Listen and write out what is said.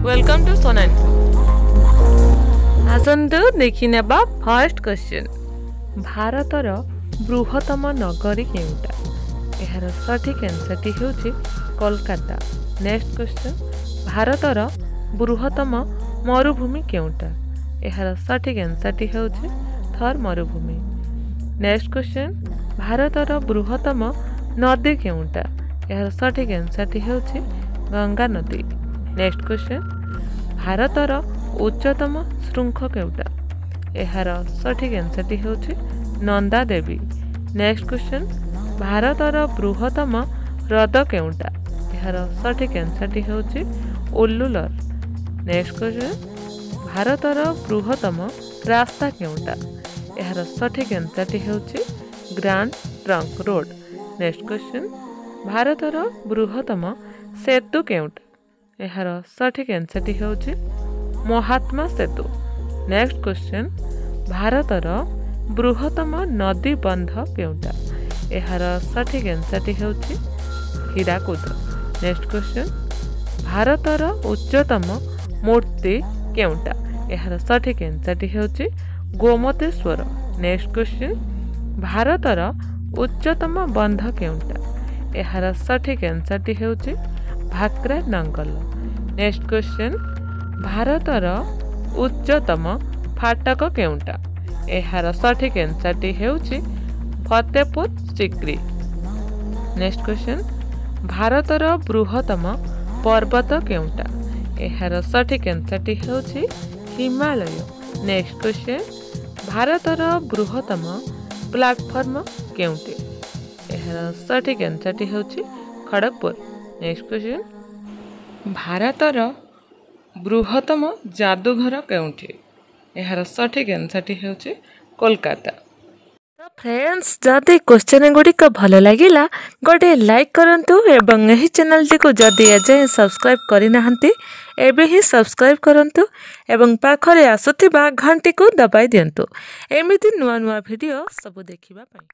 Welcome to सोनान। आसंतु देखि नेबा first question. भारतर बृहत्तम नगरी केउटा? एहार सठिक आंसर हेउछि कोलकाता। Next question. भारतर बृहत्तम मरुभूमि केउटा? एहार सठिक आंसर हेउछि थर मरुभूमि। Next question. भारतर बृहत्तम नदी केउटा? एहार सठिक आंसर हेउछि गंगा नदी। Next question. भारतर उच्चतम शृंख केउटा? एहार सठिक आंसर हेउछि नंदा देवी। Next question. भारतर बृहत्तम हृद केउटा? एहार सठिक आंसर हेउछि उल्लूलर। Next question. भारतर बृहत्तम रास्ता केउटा? एहार सठिक आंसर हेउछि Grand Trunk Road. Next question. भारतर बृहत्तम सेतु केउटा? एहार सठिक आंसर हेउछि महात्मा सेतु। Next question. भारतर बृहत्तम नदी बंध केउटा? एहार सठिक आंसर हेउछि हीराकुद। Next question. भारतर उच्चतम मूर्ति केउटा? एहार सठिक आंसर हेउछि गोमतेश्वर। Next question. भारतर उच्चतम बंध केउटा? एहार सठिक आंसर हेउछि भाक्रा नंगल। Next question. भारतर उच्चतम फाटक केउटा? एहार सठिक आंसर हेउछि फतेहपुर सिक्री। Next question. भारतर बृहत्तम पर्वत केउटा? एहार सठिक आंसर हेउछि हिमालय। Next question. भारतर बृहत्तम प्लाटफर्म केउटे? एहार सठिक आंसर हेउछि खड़गपुर। Next question. भारतर बृहत्तम जादूघर केउठे? एहार सठिक आंसर हेउछि कोलकाता। तो फ्रेंड्स, जदि क्वेश्चन गुड़िक भल लगिला गोटे लाइक करंतु एवं एही चैनल टी को जदि एजाए सब्सक्राइब करि नाहंती एबे ही सब्सक्राइब करंतु एवं पाखरे आसुथिबा घंटी को दबाई दियंतु एमिति नुआ नुआ वीडियो सब देखिबा पई।